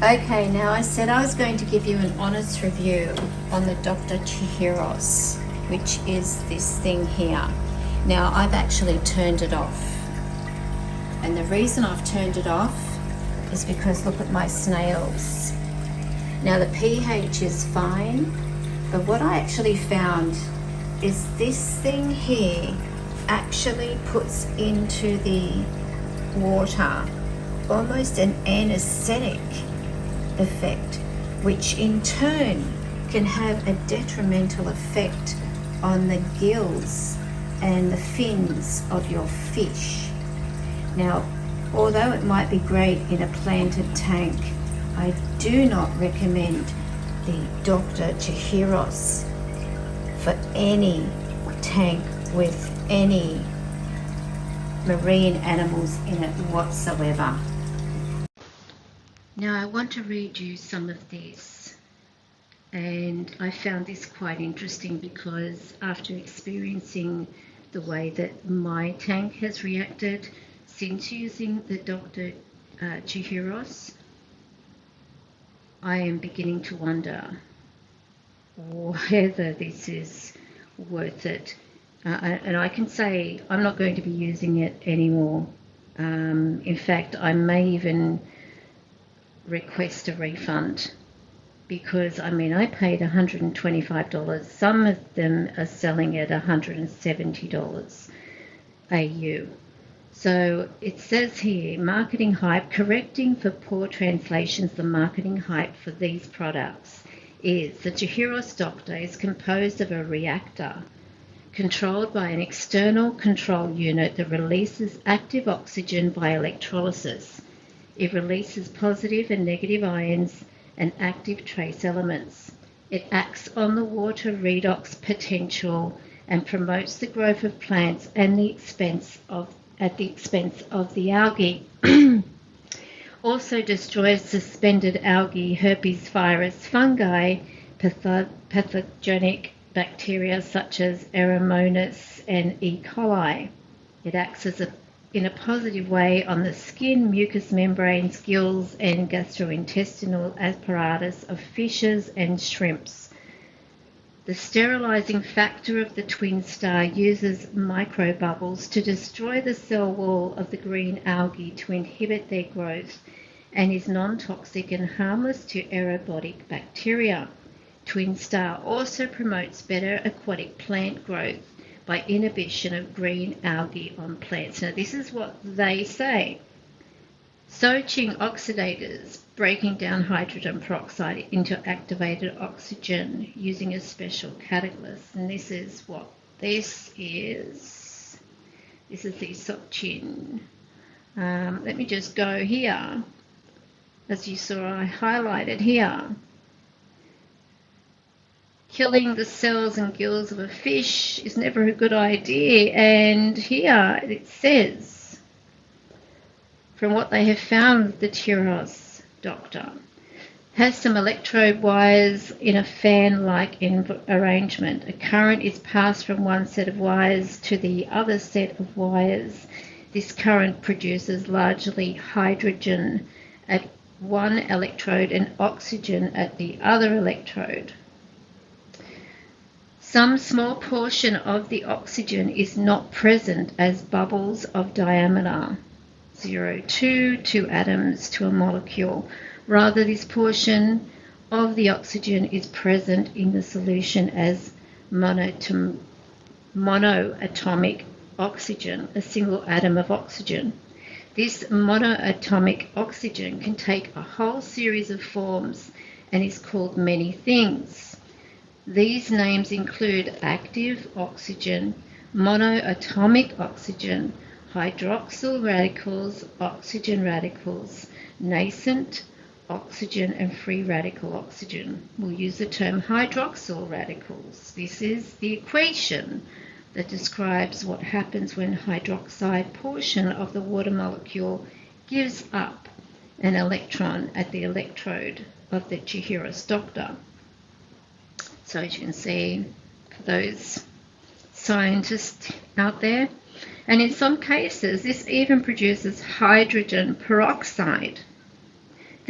Okay, now I said I was going to give you an honest review on the Dr. Chihiros, which is this thing here. Now I've actually turned it off. And the reason I've turned it off is because look at my snails. Now the pH is fine, but what I actually found is this thing here actually puts into the water almost an anesthetic effect, which in turn can have a detrimental effect on the gills and the fins of your fish. Now, although it might be great in a planted tank, I do not recommend the Dr. Chihiros for any tank with any marine animals in it whatsoever. Now I want to read you some of this, and I found this quite interesting because after experiencing the way that my tank has reacted since using the Dr. Chihiros, I am beginning to wonder whether this is worth it. And I can say I'm not going to be using it anymore. In fact, I may even request a refund because I paid $125. Some of them are selling at $170 AU. So it says here, marketing hype, correcting for poor translations, the marketing hype for these products is the Chihiros Doctor is composed of a reactor controlled by an external control unit that releases active oxygen by electrolysis. It releases positive and negative ions and active trace elements. It acts on the water redox potential and promotes the growth of plants at the expense of the algae. Also destroys suspended algae, herpes virus, fungi, pathogenic bacteria such as Aeromonas and E. coli. It acts in a positive way on the skin, mucous membranes, gills, and gastrointestinal apparatus of fishes and shrimps. The sterilizing factor of the twin star uses microbubbles to destroy the cell wall of the green algae to inhibit their growth and is non-toxic and harmless to aerobic bacteria. Twin star also promotes better aquatic plant growth by inhibition of green algae on plants. Now this is what they say. Switching oxidators, breaking down hydrogen peroxide into activated oxygen using a special catalyst. And this is what this is. This is the Sochin. Let me just go here. As you saw, I highlighted here. Killing the cells and gills of a fish is never a good idea. And here it says, from what they have found, the Chihiros Doctor has some electrode wires in a fan-like arrangement. A current is passed from one set of wires to the other set of wires. This current produces largely hydrogen at one electrode and oxygen at the other electrode. Some small portion of the oxygen is not present as bubbles of diameter 0.2 2 atoms to a molecule. Rather, this portion of the oxygen is present in the solution as monoatomic oxygen, a single atom of oxygen. This monoatomic oxygen can take a whole series of forms and is called many things. These names include active oxygen, monoatomic oxygen, hydroxyl radicals, oxygen radicals, nascent oxygen, and free radical oxygen. We'll use the term hydroxyl radicals. This is the equation that describes what happens when hydroxide portion of the water molecule gives up an electron at the electrode of the Chihiros Doctor. So as you can see, for those scientists out there, and in some cases this even produces hydrogen peroxide.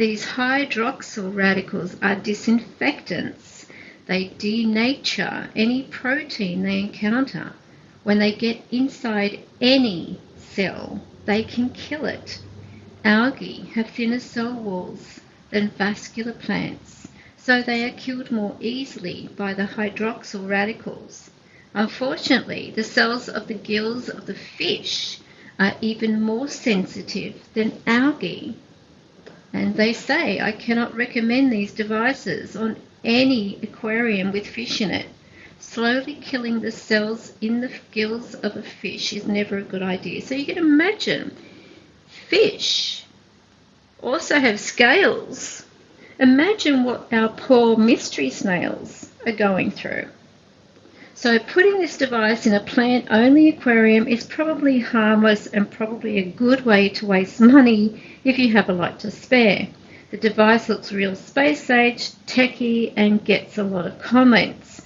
These hydroxyl radicals are disinfectants. They denature any protein they encounter. When they get inside any cell, they can kill it. Algae have thinner cell walls than vascular plants, so they are killed more easily by the hydroxyl radicals. Unfortunately, the cells of the gills of the fish are even more sensitive than algae. And they say I cannot recommend these devices on any aquarium with fish in it. Slowly killing the cells in the gills of a fish is never a good idea. So you can imagine, fish also have scales. Imagine what our poor mystery snails are going through. So putting this device in a plant-only aquarium is probably harmless and probably a good way to waste money if you have a lot to spare. The device looks real space-age, techy, and gets a lot of comments.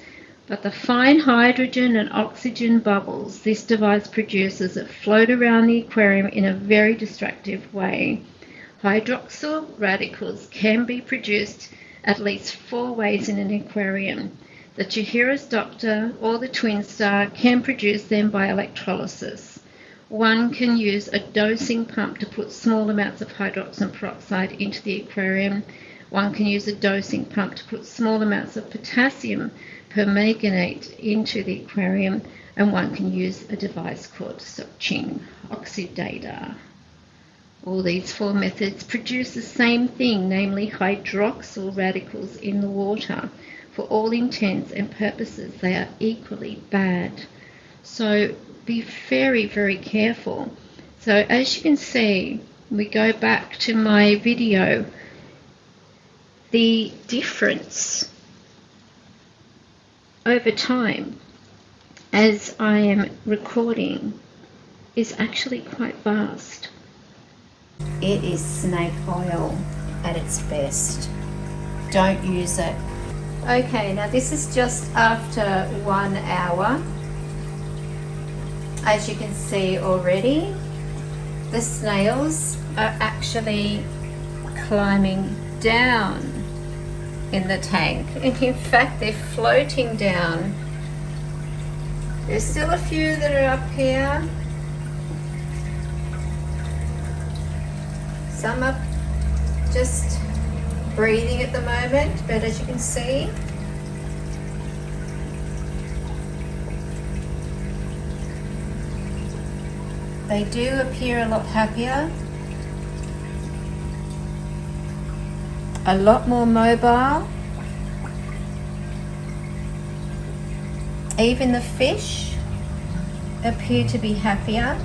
But the fine hydrogen and oxygen bubbles this device produces that float around the aquarium in a very destructive way. Hydroxyl radicals can be produced at least 4 ways in an aquarium. The Chihiros Doctor or the Twin Star can produce them by electrolysis. One can use a dosing pump to put small amounts of hydrogen peroxide into the aquarium. One can use a dosing pump to put small amounts of potassium permanganate into the aquarium, and one can use a device called Soching oxidator. All these 4 methods produce the same thing, namely hydroxyl radicals in the water. For all intents and purposes, they are equally bad. So be very, very careful. So as you can see, we go back to my video, the difference over time as I am recording is actually quite vast. It is snake oil at its best. Don't use it. Okay, now this is just after 1 hour. As you can see already, the snails are actually climbing down in the tank, and in fact they're floating down. There's still a few that are up here. Some are just breathing at the moment, but as you can see, they do appear a lot happier, a lot more mobile. Even the fish appear to be happier.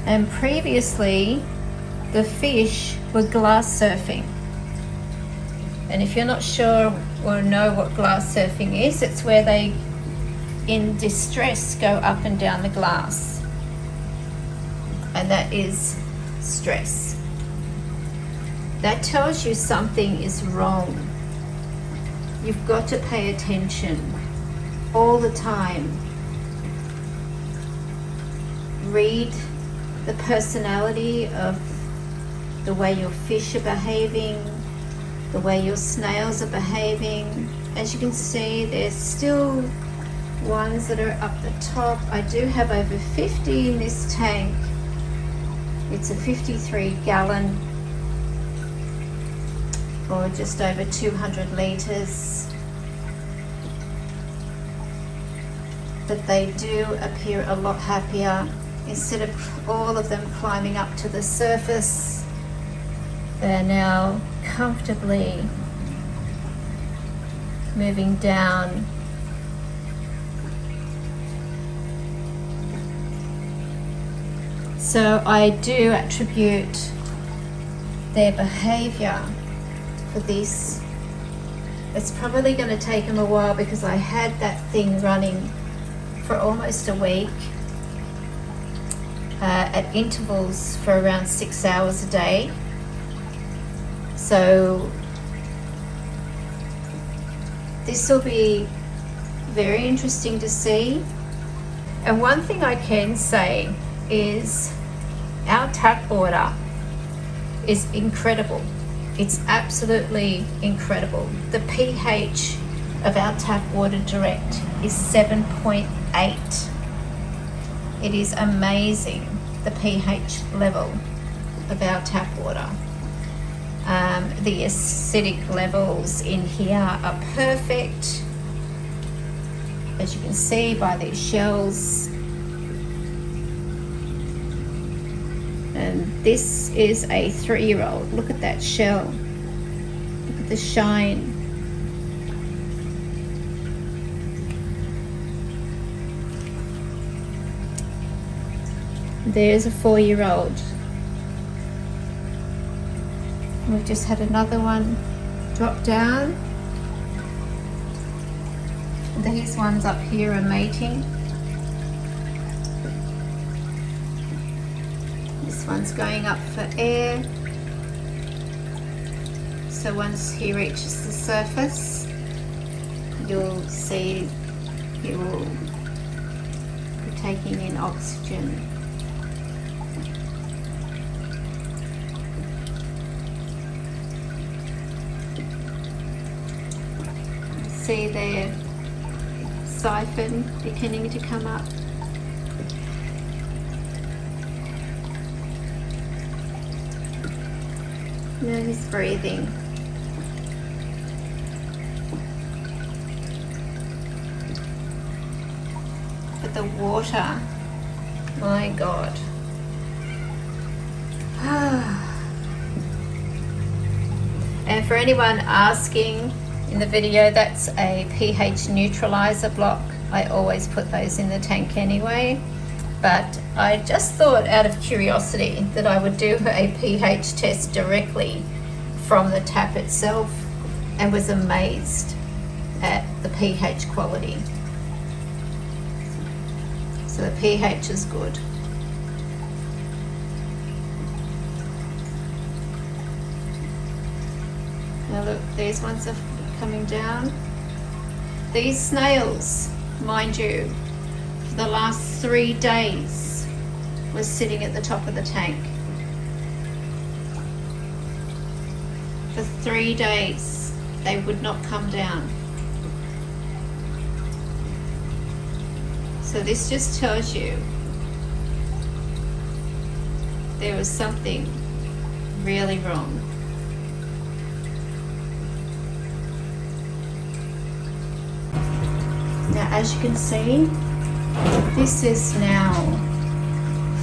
And previously, the fish were glass surfing. And if you're not sure or know what glass surfing is, it's where they, in distress, go up and down the glass. And that is stress. That tells you something is wrong. You've got to pay attention all the time. Read the personality of the way your fish are behaving, the way your snails are behaving. As you can see, there's still ones that are up the top. I do have over 50 in this tank. It's a 53-gallon or just over 200 litres. But they do appear a lot happier. Instead of all of them climbing up to the surface, they're now comfortably moving down. So I do attribute their behavior for this. It's probably going to take them a while because I had that thing running for almost a week. At intervals for around 6 hours a day. So this will be Very interesting to see. And one thing I can say is our tap water is incredible. It's absolutely incredible. The pH of our tap water direct is 7.8. It is amazing, the pH level of our tap water. The acidic levels in here are perfect, as you can see by these shells. And this is a 3-year-old. Look at that shell. Look at the shine. There's a 4-year-old. We've just had another one drop down. These ones up here are mating. This one's going up for air. So once he reaches the surface, you'll see he will be taking in oxygen. See their siphon beginning to come up. Now he's breathing. But the water, my God. And for anyone asking in the video, that's a pH neutralizer block. I always put those in the tank anyway, but I just thought out of curiosity that I would do a pH test directly from the tap itself, and was amazed at the pH quality. So the pH is good. Now look, these ones are coming down. These snails, mind you, for the last 3 days was sitting at the top of the tank. For 3 days they would not come down. So this just tells you there was something really wrong. Now, as you can see, this is now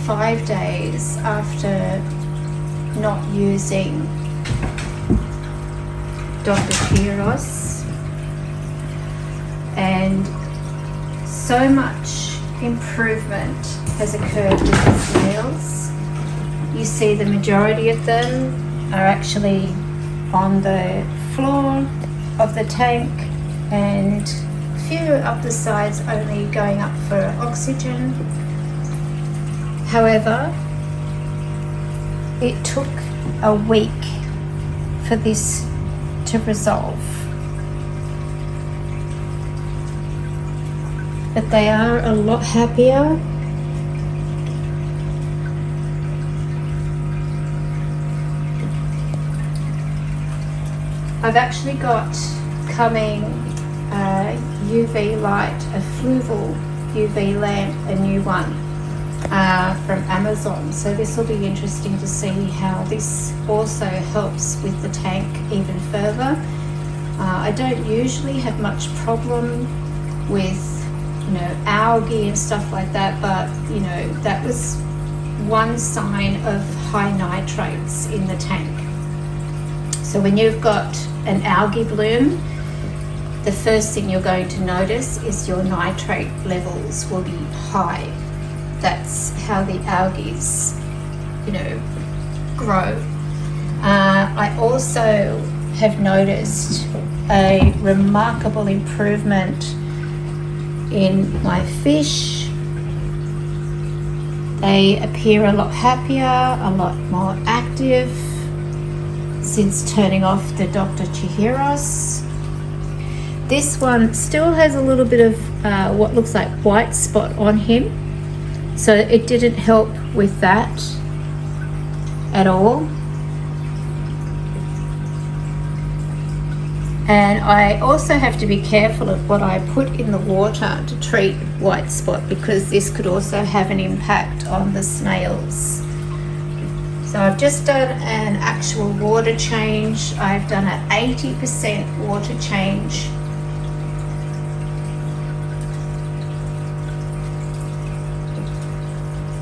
5 days after not using Dr Chihiros, and so much improvement has occurred with the snails. You see the majority of them are actually on the floor of the tank, and few up the sides only going up for oxygen. However, it took a week for this to resolve. But they are a lot happier. I've actually got coming UV light, a fluval UV lamp, a new one from Amazon. So this will be interesting to see how this also helps with the tank even further. I don't usually have much problem with, algae and stuff like that, but that was one sign of high nitrates in the tank. So when you've got an algae bloom, the first thing you're going to notice is your nitrate levels will be high. That's how the algae, grow. I also have noticed a remarkable improvement in my fish. They appear a lot happier, a lot more active since turning off the Dr Chihiros. This one still has a little bit of what looks like white spot on him, so it didn't help with that at all. And I also have to be careful of what I put in the water to treat white spot, because this could also have an impact on the snails. So I've just done an actual water change. I've done an 80% water change.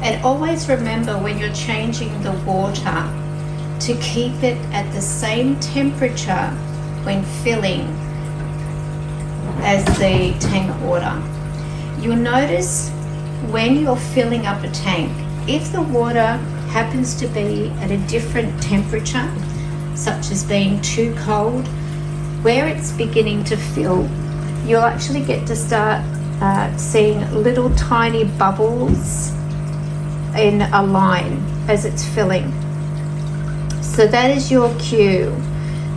And always remember, when you're changing the water, to keep it at the same temperature when filling as the tank water. You'll notice when you're filling up a tank, if the water happens to be at a different temperature, such as being too cold, where it's beginning to fill, you'll actually get to start seeing little tiny bubbles in a line as it's filling. So that is your cue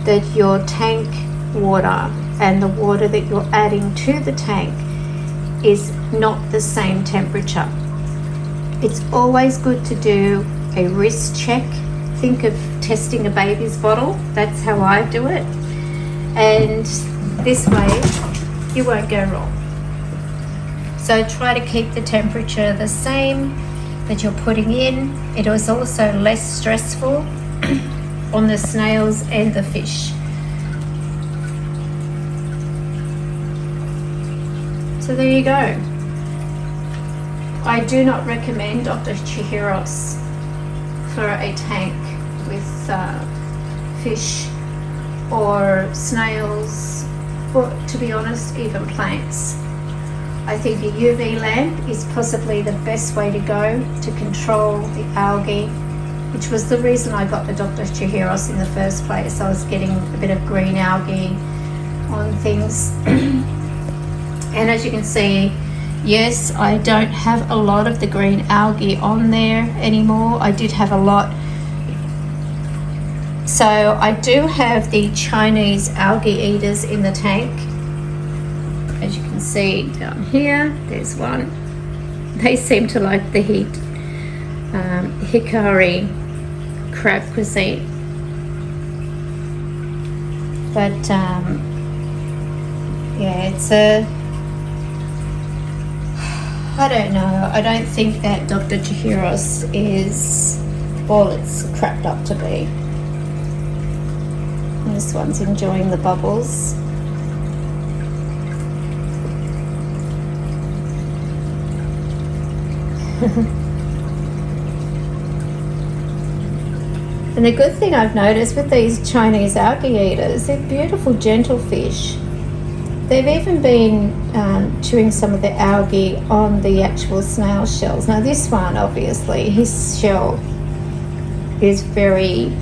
that your tank water and the water that you're adding to the tank is not the same temperature. It's always good to do a wrist check. Think of testing a baby's bottle. That's how I do it. And this way you won't go wrong. So try to keep the temperature the same that you're putting in. It is also less stressful on the snails and the fish. So there you go. I do not recommend Dr. Chihiros for a tank with fish or snails, or to be honest, even plants. I think a UV lamp is possibly the best way to go to control the algae, which was the reason I got the Dr. Chihiros in the first place. I was getting a bit of green algae on things. And as you can see, yes, I don't have a lot of the green algae on there anymore. I did have a lot. So I do have the Chinese algae eaters in the tank. As you can see down here, there's one. They seem to like the heat. Hikari crab cuisine. But yeah, it's a, I don't know. I don't think that Dr. Chihiros is all it's cracked up to be. And this one's enjoying the bubbles. And the good thing I've noticed with these Chinese algae eaters, they're beautiful, gentle fish. They've even been chewing some of the algae on the actual snail shells. Now this one, obviously, his shell is very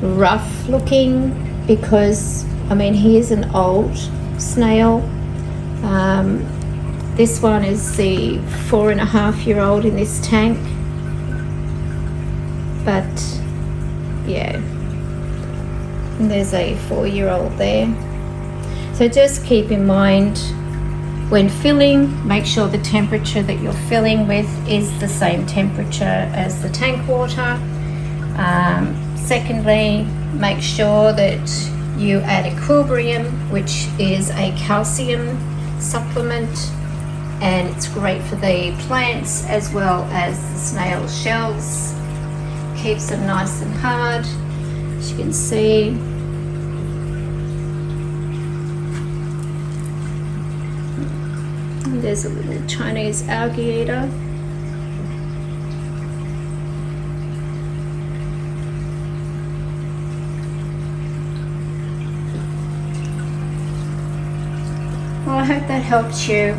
rough looking because, I mean, he is an old snail. This one is the 4.5-year-old in this tank. But yeah, and there's a 4-year-old there. So just keep in mind, when filling, make sure the temperature that you're filling with is the same temperature as the tank water. Secondly, make sure that you add Aquarium, which is a calcium supplement, and it's great for the plants as well as the snail shells. Keeps them nice and hard, as you can see. And there's a little Chinese algae eater. Well, I hope that helped you.